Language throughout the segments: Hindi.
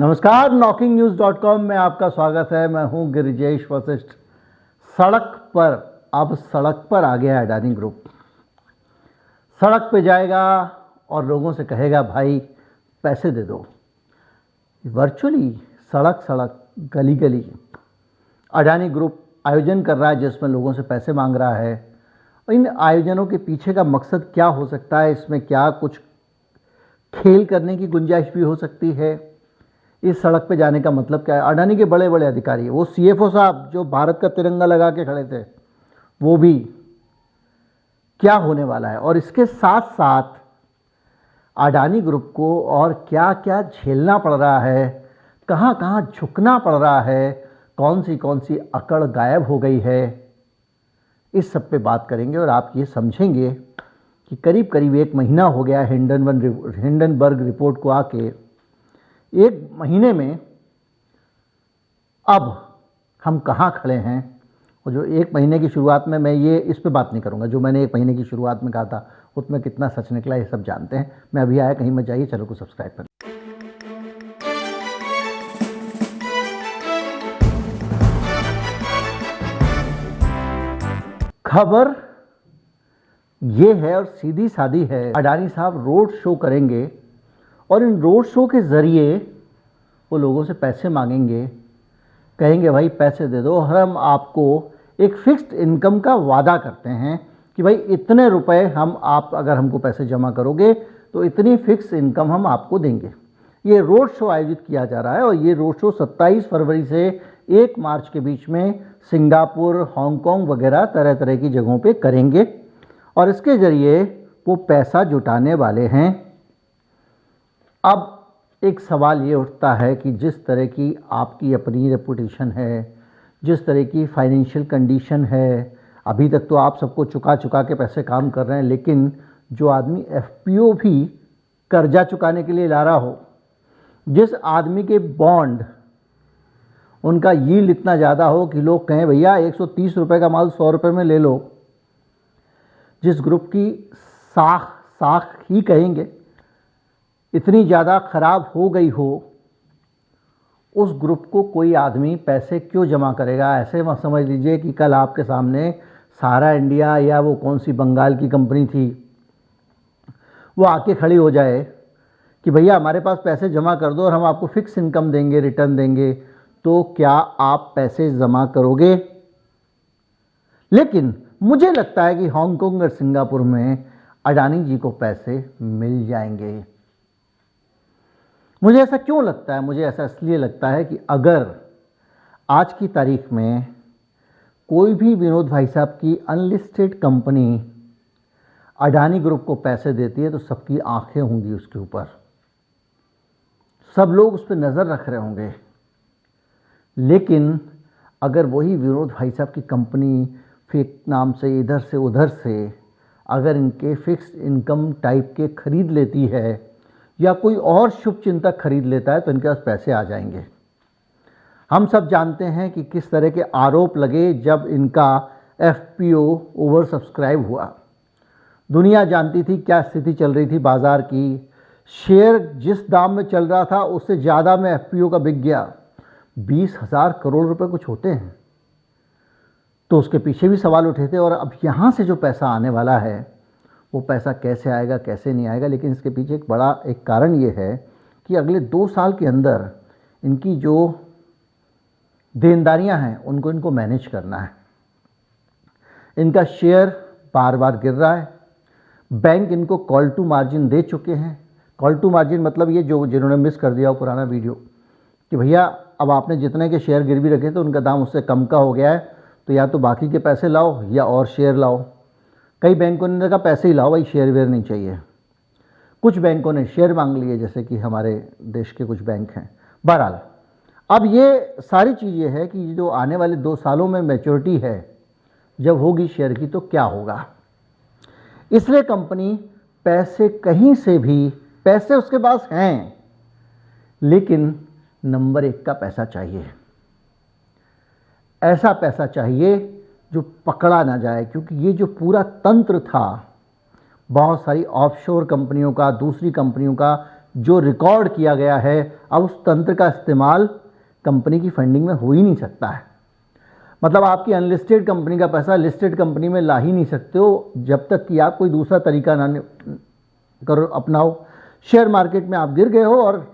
नमस्कार, knocking-news.com में आपका स्वागत है। मैं हूं गिरिजेश वशिष्ठ। अब सड़क पर आ गया अडानी ग्रुप। सड़क पे जाएगा और लोगों से कहेगा भाई पैसे दे दो। वर्चुअली सड़क सड़क गली गली अडानी ग्रुप आयोजन कर रहा है जिसमें लोगों से पैसे मांग रहा है। इन आयोजनों के पीछे का मकसद क्या हो सकता है, इसमें क्या कुछ खेल करने की गुंजाइश भी हो सकती है। इस सड़क पे जाने का मतलब क्या है। अडानी के बड़े बड़े अधिकारी, वो सीएफओ साहब जो भारत का तिरंगा लगा के खड़े थे, वो भी क्या होने वाला है। और इसके साथ साथ अडानी ग्रुप को और क्या क्या झेलना पड़ रहा है, कहाँ कहाँ झुकना पड़ रहा है, कौन सी अकड़ गायब हो गई है, इस सब पे बात करेंगे। और आप ये समझेंगे कि करीब करीब 1 महीना हो गया हिंडनबर्ग रिपोर्ट को आके। 1 महीने में अब हम कहाँ खड़े हैं। और जो 1 महीने की शुरुआत में, मैं ये इस पे बात नहीं करूँगा, जो मैंने 1 महीने की शुरुआत में कहा था उसमें कितना सच निकला ये सब जानते हैं। मैं अभी आया, कहीं मत जाइए, चैनल को सब्सक्राइब करें। खबर ये है और सीधी सादी है, अडानी साहब रोड शो करेंगे और इन रोड शो के ज़रिए वो लोगों से पैसे मांगेंगे। कहेंगे भाई पैसे दे दो, हम आपको एक फिक्स्ड इनकम का वादा करते हैं कि भाई इतने रुपए आप अगर हमको पैसे जमा करोगे तो इतनी फिक्स इनकम हम आपको देंगे। ये रोड शो आयोजित किया जा रहा है और ये रोड शो 27 फरवरी से 1 मार्च के बीच में सिंगापुर, हांगकांग वगैरह तरह तरह की जगहों पे करेंगे और इसके ज़रिए वो पैसा जुटाने वाले हैं। अब एक सवाल ये उठता है कि जिस तरह की आपकी अपनी रेपुटेशन है, जिस तरह की फाइनेंशियल कंडीशन है, अभी तक तो आप सबको चुका चुका के पैसे काम कर रहे हैं, लेकिन जो आदमी एफपीओ भी कर्जा चुकाने के लिए ला रहा हो, जिस आदमी के बॉन्ड उनका यील्ड इतना ज़्यादा हो कि लोग कहें भैया 130 रुपये का माल 100 रुपये में ले लो, जिस ग्रुप की साख ही कहेंगे इतनी ज़्यादा ख़राब हो गई हो, उस ग्रुप को कोई आदमी पैसे क्यों जमा करेगा। ऐसे मत समझ लीजिए कि कल आपके सामने सारा इंडिया या वो कौन सी बंगाल की कंपनी थी वो आके खड़ी हो जाए कि भैया हमारे पास पैसे जमा कर दो और हम आपको फिक्स इनकम देंगे, रिटर्न देंगे। तो क्या आप पैसे जमा करोगे? लेकिन मुझे लगता है कि हांगकांग और सिंगापुर में अडानी जी को पैसे मिल जाएंगे। मुझे ऐसा क्यों लगता है? मुझे ऐसा इसलिए लगता है कि अगर आज की तारीख में कोई भी विनोद भाई साहब की अनलिस्टेड कंपनी अडानी ग्रुप को पैसे देती है तो सबकी आंखें होंगी उसके ऊपर, सब लोग उस पर नज़र रख रहे होंगे। लेकिन अगर वही विनोद भाई साहब की कंपनी फेक नाम से इधर से उधर से अगर इनके फिक्स्ड इनकम टाइप के खरीद लेती है या कोई और शुभ चिंतक खरीद लेता है तो इनके पास पैसे आ जाएंगे। हम सब जानते हैं कि किस तरह के आरोप लगे जब इनका एफपीओ ओवर सब्सक्राइब हुआ। दुनिया जानती थी क्या स्थिति चल रही थी बाज़ार की। शेयर जिस दाम में चल रहा था उससे ज़्यादा में एफपीओ का बिक गया। 20,000 करोड़ रुपए कुछ होते हैं। तो उसके पीछे भी सवाल उठे थे। और अब यहाँ से जो पैसा आने वाला है वो पैसा कैसे आएगा, कैसे नहीं आएगा। लेकिन इसके पीछे एक कारण ये है कि अगले 2 साल के अंदर इनकी जो देनदारियां हैं उनको इनको मैनेज करना है। इनका शेयर बार बार गिर रहा है। बैंक इनको कॉल टू मार्जिन दे चुके हैं। कॉल टू मार्जिन मतलब ये जो जिन्होंने मिस कर दिया वो पुराना वीडियो कि भैया अब आपने जितने के शेयर गिरवी रखे थे उनका दाम उससे कम का हो गया है, तो या तो बाकी के पैसे लाओ या और शेयर लाओ। कई बैंकों ने कहा पैसे ही लाओ भाई, शेयर वेयर नहीं चाहिए। कुछ बैंकों ने शेयर मांग लिए, जैसे कि हमारे देश के कुछ बैंक हैं। बहरहाल अब ये सारी चीज़ ये है कि जो आने वाले 2 सालों में मैच्योरिटी है जब होगी शेयर की तो क्या होगा। इसलिए कंपनी पैसे कहीं से भी, पैसे उसके पास हैं लेकिन नंबर 1 का पैसा चाहिए। ऐसा पैसा चाहिए जो पकड़ा ना जाए, क्योंकि ये जो पूरा तंत्र था बहुत सारी ऑफशोर कंपनियों का, दूसरी कंपनियों का जो रिकॉर्ड किया गया है, अब उस तंत्र का इस्तेमाल कंपनी की फंडिंग में हो ही नहीं सकता है। मतलब आपकी अनलिस्टेड कंपनी का पैसा लिस्टेड कंपनी में ला ही नहीं सकते हो जब तक कि आप कोई दूसरा तरीका ना करो, अपनाओ। शेयर मार्केट में आप गिर गए हो और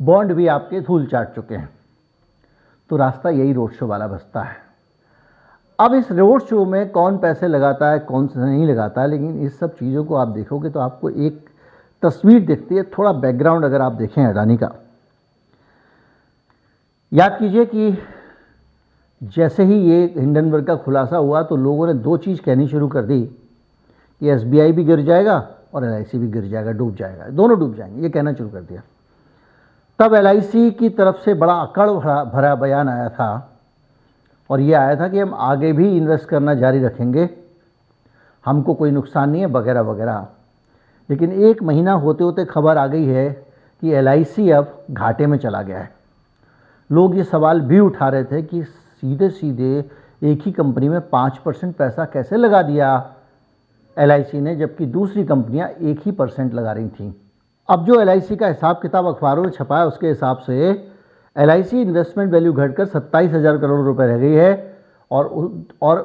बॉन्ड भी आपके धूल चाट चुके हैं। तो रास्ता यही रोड शो वाला बसता है। अब इस रोड शो में कौन पैसे लगाता है, कौन से नहीं लगाता है, लेकिन इस सब चीज़ों को आप देखोगे तो आपको एक तस्वीर दिखती है। थोड़ा बैकग्राउंड अगर आप देखें अडानी का, याद कीजिए कि जैसे ही ये हिंडनबर्ग का खुलासा हुआ तो लोगों ने दो चीज़ कहनी शुरू कर दी कि एसबीआई भी गिर जाएगा और एलआईसी भी गिर जाएगा, डूब जाएगा, दोनों डूब जाएंगे, ये कहना शुरू कर दिया। तब एलआईसी की तरफ से बड़ा अकड़ भरा बयान आया था और ये आया था कि हम आगे भी इन्वेस्ट करना जारी रखेंगे, हमको कोई नुकसान नहीं है वगैरह वगैरह। लेकिन एक महीना होते होते खबर आ गई है कि एलआईसी अब घाटे में चला गया है। लोग ये सवाल भी उठा रहे थे कि सीधे सीधे एक ही कंपनी में 5% पैसा कैसे लगा दिया एलआईसी ने, जबकि दूसरी कंपनियां 1% लगा रही थीं। अब जो एलआईसी का हिसाब किताब अखबारों में छपा है उसके हिसाब से एलआईसी इन्वेस्टमेंट वैल्यू घटकर 27,000 करोड़ रुपए रह गई है और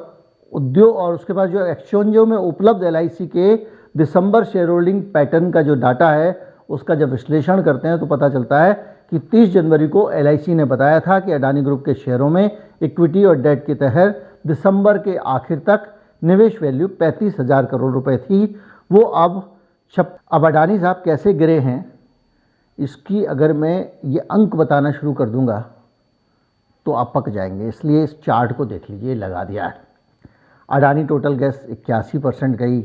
उद्योग और उसके बाद जो एक्सचेंजों में उपलब्ध एलआईसी के दिसंबर शेयर होल्डिंग पैटर्न का जो डाटा है उसका जब विश्लेषण करते हैं तो पता चलता है कि 30 जनवरी को एलआईसी ने बताया था कि अडानी ग्रुप के शेयरों में इक्विटी और डेट के तहत दिसंबर के आखिर तक निवेश वैल्यू 35,000 करोड़ रुपए थी। वो अब अडानी साहब कैसे गिरे हैं इसकी अगर मैं ये अंक बताना शुरू कर दूंगा तो आप पक जाएंगे, इसलिए इस चार्ट को देख लीजिए, लगा दिया है। अडानी टोटल गैस 81% गई,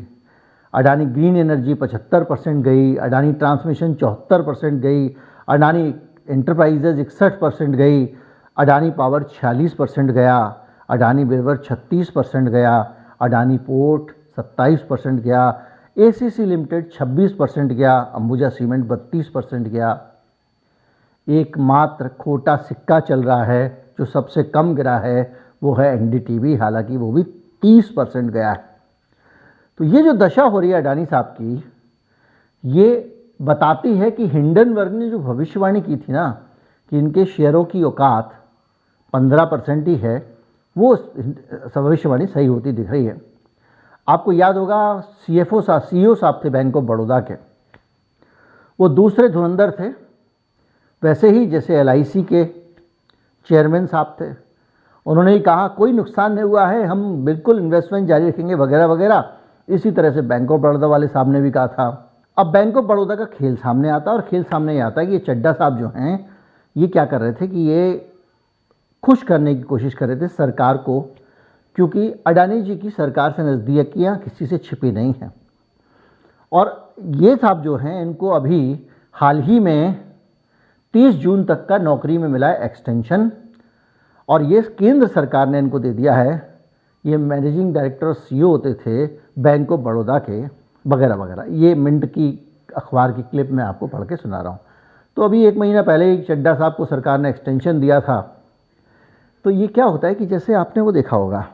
अडानी ग्रीन एनर्जी 75% गई, अडानी ट्रांसमिशन 74% गई, अडानी एंटरप्राइजेज 61% गई, अडानी पावर 46% गया, अडानी बिल्वर 36% गया, अडानी पोर्ट 27% गया, एसीसी लिमिटेड 26% गया, अंबुजा सीमेंट 32% गया। एकमात्र खोटा सिक्का चल रहा है जो सबसे कम गिरा है वो है एनडीटीवी, हालांकि वो भी 30% गया है। तो ये जो दशा हो रही है अडानी साहब की, ये बताती है कि हिंडनबर्ग ने जो भविष्यवाणी की थी ना कि इनके शेयरों की औकात 15% ही है, वो भविष्यवाणी सही होती दिख रही है। आपको याद होगा सीईओ साहब थे बैंक ऑफ बड़ौदा के, वो दूसरे धुरंधर थे, वैसे ही जैसे एलआईसी के चेयरमैन साहब थे। उन्होंने ही कहा कोई नुकसान नहीं हुआ है, हम बिल्कुल इन्वेस्टमेंट जारी रखेंगे वगैरह वगैरह। इसी तरह से बैंक ऑफ बड़ौदा वाले साहब ने भी कहा था। अब बैंक ऑफ बड़ौदा का खेल सामने आता है और खेल सामने ये आता है कि ये चड्डा साहब जो हैं ये क्या कर रहे थे कि ये खुश करने की कोशिश कर रहे थे सरकार को, क्योंकि अडानी जी की सरकार से नज़दीकियाँ किसी से छिपी नहीं हैं। और ये साहब जो हैं इनको अभी हाल ही में 30 जून तक का नौकरी में मिला है एक्सटेंशन, और ये केंद्र सरकार ने इनको दे दिया है। ये मैनेजिंग डायरेक्टर और सीईओ होते थे बैंक ऑफ बड़ौदा के वगैरह वगैरह। ये मिंट की अखबार की क्लिप मैं आपको पढ़ के सुना रहा हूँ। तो अभी 1 महीना पहले ही चड्डा साहब को सरकार ने एक्सटेंशन दिया था। तो ये क्या होता है कि जैसे आपने वो देखा होगा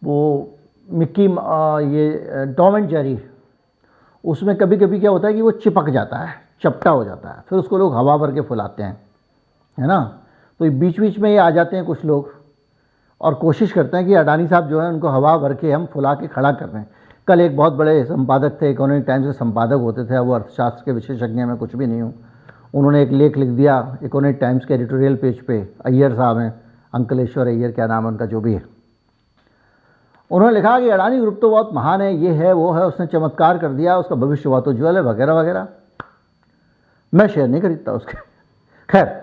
वो मिक्की ये टॉम एंड जेरी, उसमें कभी कभी क्या होता है कि वो चिपक जाता है, चपटा हो जाता है, फिर उसको लोग हवा भर के फुलाते हैं, है ना। तो बीच बीच में ये आ जाते हैं कुछ लोग और कोशिश करते हैं कि अडानी साहब जो है उनको हवा भर के हम फुला के खड़ा कर रहे हैं। कल एक बहुत बड़े संपादक थे, इकोनॉमिक टाइम्स के संपादक होते थे, वो अर्थशास्त्र के विशेषज्ञ में कुछ भी नहीं हूँ। उन्होंने एक लेख लिख दिया इकोनॉमिक टाइम्स के एडिटोरियल पेज पे, अय्यर साहब हैं, अंकलेश्वर अय्यर क्या नाम है उनका, जो भी है। उन्होंने लिखा कि अडानी ग्रुप तो बहुत महान है, ये है वो है, उसने चमत्कार कर दिया, उसका भविष्य बहुत उज्ज्वल है वगैरह वगैरह। मैं शेयर नहीं खरीदता उसके। खैर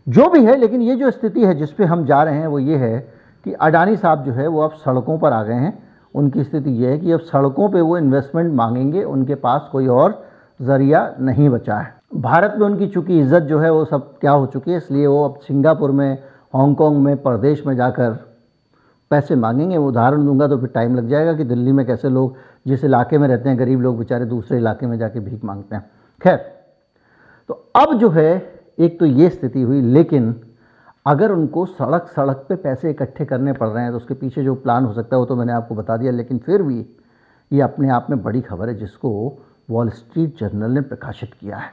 जो भी है, लेकिन ये जो स्थिति है जिस पे हम जा रहे हैं वो ये है कि अडानी साहब जो है वो अब सड़कों पर आ गए हैं। उनकी स्थिति ये है कि अब सड़कों पे वो इन्वेस्टमेंट मांगेंगे, उनके पास कोई और जरिया नहीं बचा है। भारत में उनकी चूंकि इज्जत जो है वो सब क्या हो चुकी है, इसलिए वो अब सिंगापुर में, हांगकांग में, प्रदेश में जाकर पैसे मांगेंगे। उदाहरण दूंगा तो फिर टाइम लग जाएगा कि दिल्ली में कैसे लोग जिस इलाके में रहते हैं गरीब लोग बेचारे दूसरे इलाके में जाके भीख मांगते हैं। खैर, तो अब जो है एक तो ये स्थिति हुई, लेकिन अगर उनको सड़क सड़क पे पैसे इकट्ठे करने पड़ रहे हैं तो उसके पीछे जो प्लान हो सकता है वो तो मैंने आपको बता दिया। लेकिन फिर भी ये अपने आप में बड़ी खबर है जिसको वॉल स्ट्रीट जर्नल ने प्रकाशित किया है।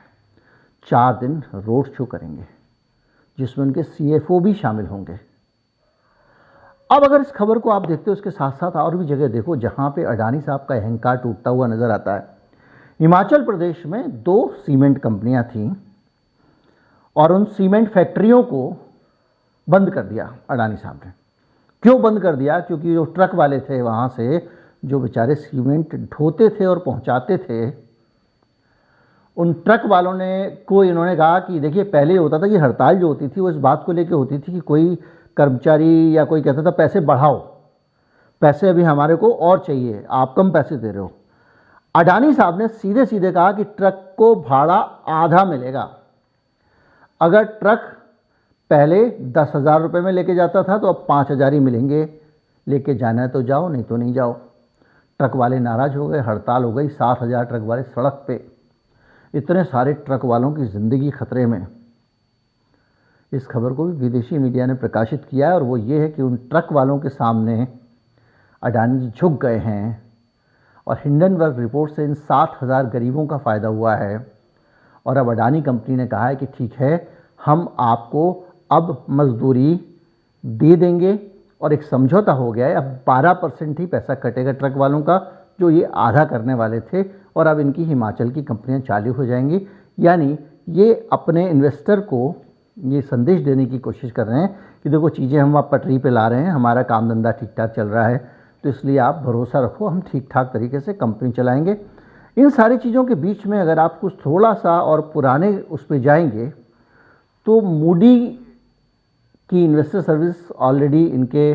4 दिन रोड शो करेंगे जिसमें उनके CFO भी शामिल होंगे। अब अगर इस खबर को आप देखते हो, उसके साथ साथ और भी जगह देखो जहां पे अडानी साहब का अहंकार टूटता हुआ नजर आता है। हिमाचल प्रदेश में 2 सीमेंट कंपनियां थीं और उन सीमेंट फैक्ट्रियों को बंद कर दिया अडानी साहब ने। क्यों बंद कर दिया? क्योंकि जो ट्रक वाले थे वहाँ से जो बेचारे सीमेंट ढोते थे और पहुँचाते थे, उन ट्रक वालों को इन्होंने कहा कि देखिए, पहले होता था कि हड़ताल जो होती थी वो इस बात को लेकर होती थी कि कोई कर्मचारी या कोई कहता था पैसे बढ़ाओ, पैसे अभी हमारे को और चाहिए, आप कम पैसे दे रहे हो। अडानी साहब ने सीधे सीधे कहा कि ट्रक को भाड़ा आधा मिलेगा। अगर ट्रक पहले 10,000 रुपये में लेके जाता था तो अब 5,000 ही मिलेंगे, लेके जाना है तो जाओ, नहीं तो नहीं जाओ। ट्रक वाले नाराज़ हो गए, हड़ताल हो गई, 7,000 ट्रक वाले सड़क पे। इतने सारे ट्रक वालों की ज़िंदगी खतरे में। इस खबर को भी विदेशी मीडिया ने प्रकाशित किया है और वो ये है कि उन ट्रक वालों के सामने अडानी जी झुक गए हैं और हिंडनबर्ग रिपोर्ट से इन 7,000 गरीबों का फ़ायदा हुआ है। और अब अडानी कंपनी ने कहा है कि ठीक है, हम आपको अब मजदूरी दे देंगे और एक समझौता हो गया है। अब 12% ही पैसा कटेगा ट्रक वालों का, जो ये आधा करने वाले थे, और अब इनकी हिमाचल की कंपनियां चालू हो जाएंगी। यानी ये अपने इन्वेस्टर को ये संदेश देने की कोशिश कर रहे हैं कि देखो, चीज़ें हम आप पटरी पे ला रहे हैं, हमारा काम धंधा ठीक ठाक चल रहा है, तो इसलिए आप भरोसा रखो, हम ठीक ठाक तरीके से कंपनी चलाएंगे। इन सारी चीज़ों के बीच में अगर आप कुछ थोड़ा सा और पुराने उस पर जाएंगे तो मूडी की इन्वेस्टर सर्विस ऑलरेडी इनके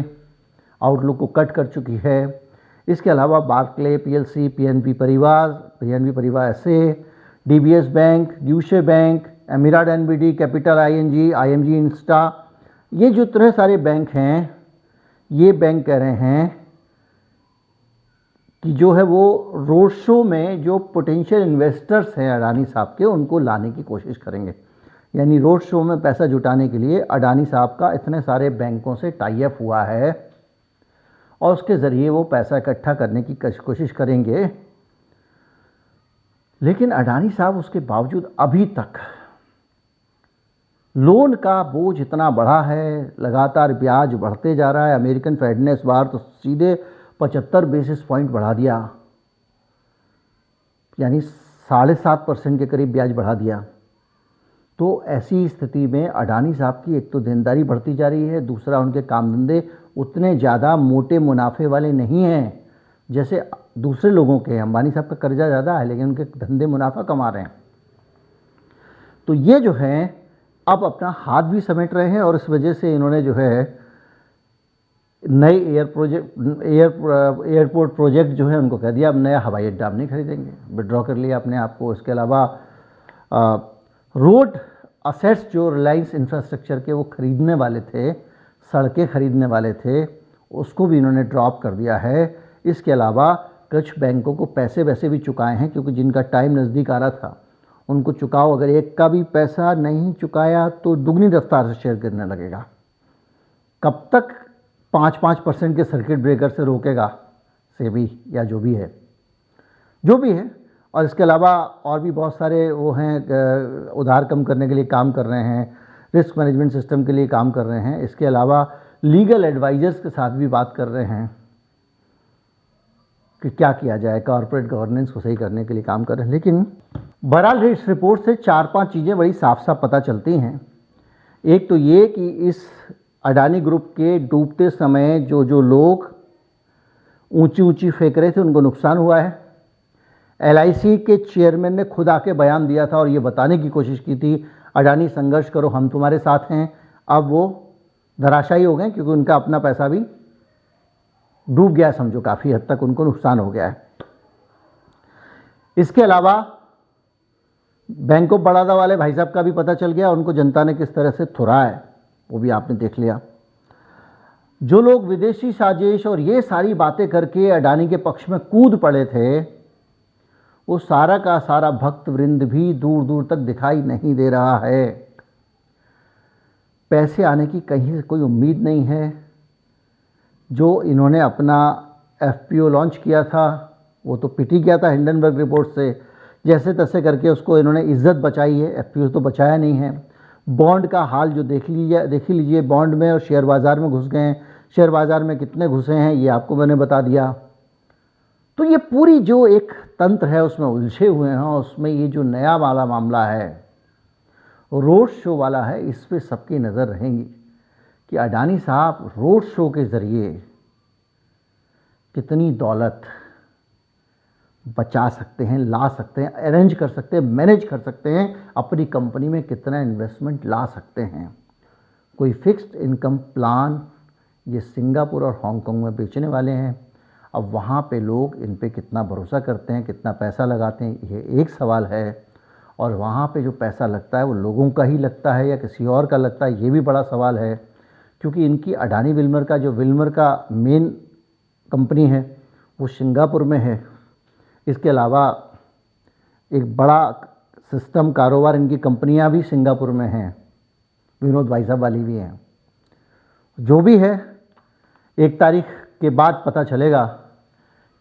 आउटलुक को कट कर चुकी है। इसके अलावा बार्कले PLC, PNB परिवार ऐसे, DBS bank, Deutsche bank, Emirates NBD, capital IMG insta, ये जो इतने सारे बैंक हैं, ये बैंक कह रहे हैं कि जो है वो रोड शो में जो पोटेंशियल इन्वेस्टर्स हैं अडानी साहब के, उनको लाने की कोशिश करेंगे। यानी रोड शो में पैसा जुटाने के लिए अडानी साहब का इतने सारे बैंकों से टाई अप हुआ है और उसके ज़रिए वो पैसा इकट्ठा करने की कोशिश करेंगे। लेकिन अडानी साहब उसके बावजूद अभी तक लोन का बोझ इतना बढ़ा है, लगातार ब्याज बढ़ते जा रहा है। अमेरिकन फेड ने इस बार तो सीधे 75 बेसिस पॉइंट बढ़ा दिया, यानी 7.5% के करीब ब्याज बढ़ा दिया। तो ऐसी स्थिति में अडानी साहब की एक तो देनदारी बढ़ती जा रही है, दूसरा उनके काम धंधे उतने ज़्यादा मोटे मुनाफे वाले नहीं हैं जैसे दूसरे लोगों के। अंबानी साहब का कर्जा ज़्यादा है लेकिन उनके धंधे मुनाफा कमा रहे हैं। तो ये जो है अब अपना हाथ भी समेट रहे हैं और इस वजह से इन्होंने जो है नए एयरपोर्ट प्रोजेक्ट जो है उनको कह दिया अब नया हवाई अड्डा आप नहीं खरीदेंगे, विड्रॉ कर लिया अपने आप को। इसके अलावा रोड असेट्स जो रिलायंस इंफ्रास्ट्रक्चर के वो खरीदने वाले थे, सड़कें खरीदने वाले थे, उसको भी इन्होंने ड्रॉप कर दिया है। इसके अलावा कुछ बैंकों को पैसे वैसे भी चुकाए हैं क्योंकि जिनका टाइम नज़दीक आ रहा था उनको चुकाओ, अगर एक का भी पैसा नहीं चुकाया तो दुगनी रफ्तार से शेयर गिरने लगेगा। कब तक 5% के सर्किट ब्रेकर से रोकेगा सेबी या जो भी है। और इसके अलावा और भी बहुत सारे वो हैं, उधार कम करने के लिए काम कर रहे हैं, रिस्क मैनेजमेंट सिस्टम के लिए काम कर रहे हैं। इसके अलावा लीगल एडवाइज़र्स के साथ भी बात कर रहे हैं कि क्या किया जाए, कॉर्पोरेट गवर्नेंस को सही करने के लिए काम कर रहे हैं। लेकिन बहरहाल इस रिपोर्ट से 4-5 चीज़ें बड़ी साफ साफ पता चलती हैं। एक तो ये कि इस अडानी ग्रुप के डूबते समय जो लोग ऊंची फेंक रहे थे उनको नुकसान हुआ है। LIC के चेयरमैन ने खुद आके बयान दिया था और ये बताने की कोशिश की थी अडानी संघर्ष करो, हम तुम्हारे साथ हैं। अब वो धराशायी हो गए क्योंकि उनका अपना पैसा भी डूब गया, समझो काफ़ी हद तक उनको नुकसान हो गया है। इसके अलावा बैंक ऑफ बड़ौदा वाले भाई साहब का भी पता चल गया, उनको जनता ने किस तरह से थुरा है वो भी आपने देख लिया। जो लोग विदेशी साजिश और ये सारी बातें करके अडानी के पक्ष में कूद पड़े थे, वो सारा का सारा भक्त वृंद भी दूर दूर तक दिखाई नहीं दे रहा है। पैसे आने की कहीं से कोई उम्मीद नहीं है। जो इन्होंने अपना FPO लॉन्च किया था वो तो पिट ही गया था हिंडनबर्ग रिपोर्ट से जैसे तैसे करके उसको इन्होंने इज्जत बचाई है, एफपीओ तो बचाया नहीं है। बॉन्ड का हाल जो देख ही लीजिए, बॉन्ड में और शेयर बाज़ार में घुस गए हैं, शेयर बाज़ार में कितने घुसे हैं ये आपको मैंने बता दिया। तो ये पूरी जो एक तंत्र है उसमें उलझे हुए हैं, उसमें ये जो नया वाला मामला है, रोड शो वाला है, इस पे सबकी नज़र रहेंगी कि अडानी साहब रोड शो के ज़रिए कितनी दौलत बचा सकते हैं, ला सकते हैं, अरेंज कर सकते हैं, मैनेज कर सकते हैं, अपनी कंपनी में कितना इन्वेस्टमेंट ला सकते हैं। कोई फिक्स्ड इनकम प्लान ये सिंगापुर और हांगकांग में बेचने वाले हैं। अब वहाँ पे लोग इन पे कितना भरोसा करते हैं, कितना पैसा लगाते हैं, ये एक सवाल है। और वहाँ पे जो पैसा लगता है वो लोगों का ही लगता है या किसी और का लगता है, ये भी बड़ा सवाल है। क्योंकि इनकी अडानी विल्मर का जो विल्मर का मेन कंपनी है वो सिंगापुर में है। इसके अलावा एक बड़ा सिस्टम कारोबार इनकी कंपनियां भी सिंगापुर में हैं, विनोद भाई साहब वाली भी हैं। जो भी है, 1 तारीख के बाद पता चलेगा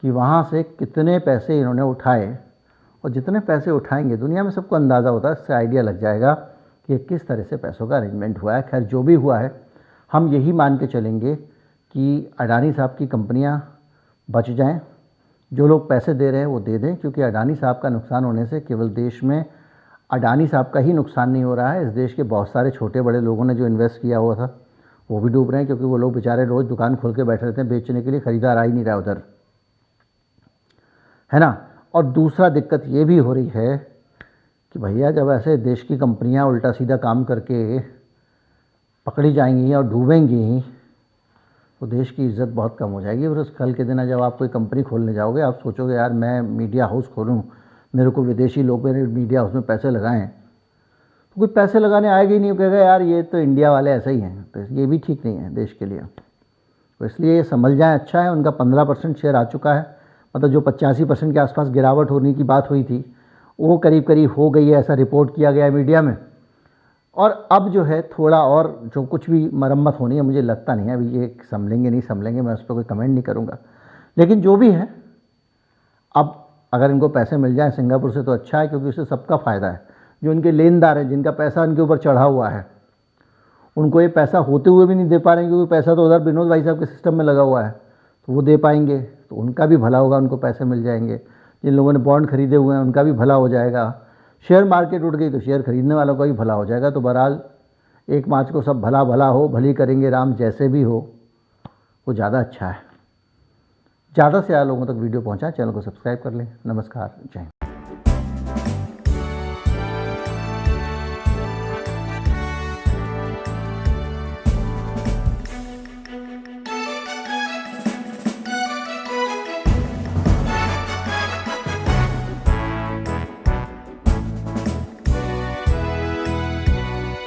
कि वहाँ से कितने पैसे इन्होंने उठाए, और जितने पैसे उठाएंगे दुनिया में सबको अंदाज़ा होता है, इससे आइडिया लग जाएगा कि किस तरह से पैसों का अरेंजमेंट हुआ है। खैर जो भी हुआ है, हम यही मान के चलेंगे कि अडानी साहब की कंपनियां बच जाएं। जो लोग पैसे दे रहे हैं वो दे दें, क्योंकि अडानी साहब का नुकसान होने से केवल देश में अडानी साहब का ही नुकसान नहीं हो रहा है, इस देश के बहुत सारे छोटे बड़े लोगों ने जो इन्वेस्ट किया हुआ था वो भी डूब रहे हैं। क्योंकि वो लोग बेचारे रोज़ दुकान खोल के बैठे रहते हैं बेचने के लिए, खरीदार आ ही नहीं रहा उधर, है ना। और दूसरा दिक्कत ये भी हो रही है कि भैया जब ऐसे देश की कंपनियां उल्टा सीधा काम करके पकड़ी जाएंगी और डूबेंगी तो देश की इज़्ज़त बहुत कम हो जाएगी। और उस कल के दिन जब आप कोई कंपनी खोलने जाओगे, आप सोचोगे यार मैं मीडिया हाउस खोलूं, मेरे को विदेशी लोग मेरे मीडिया हाउस में पैसे लगाएं, तो कोई पैसे लगाने आएगा ही नहीं, कहेगा यार ये तो इंडिया वाले ऐसे ही हैं। तो ये भी ठीक नहीं है देश के लिए। तो इसलिए ये संभल जाए, अच्छा है। उनका 15% शेयर आ चुका है, मतलब जो 85% के आसपास गिरावट होने की बात हुई थी वो करीब करीब हो गई है, ऐसा रिपोर्ट किया गया है मीडिया में। और अब जो है थोड़ा और जो कुछ भी मरम्मत होनी है, मुझे लगता नहीं है अभी ये संभलेंगे नहीं संभलेंगे, मैं उस पर कोई कमेंट नहीं करूँगा। लेकिन जो भी है, अब अगर इनको पैसे मिल जाएं सिंगापुर से तो अच्छा है, क्योंकि उससे सबका फ़ायदा है। जो इनके लेनदार हैं, जिनका पैसा इनके ऊपर चढ़ा हुआ है, उनको ये पैसा होते हुए भी नहीं दे पा रहे हैं, क्योंकि पैसा तो उधर विनोद भाई साहब के सिस्टम में लगा हुआ है, तो वो दे पाएंगे तो उनका भी भला होगा, उनको पैसे मिल जाएंगे। जिन लोगों ने बॉन्ड खरीदे हुए हैं उनका भी भला हो जाएगा। शेयर मार्केट उठ गई तो शेयर खरीदने वालों का भी भला हो जाएगा। तो बहरहाल 1 मार्च को सब भला भला हो, भली करेंगे राम, जैसे भी हो वो ज़्यादा अच्छा है। ज़्यादा से ज़्यादा लोगों तक वीडियो पहुँचाएं, चैनल को सब्सक्राइब कर लें। नमस्कार, जय हिंद।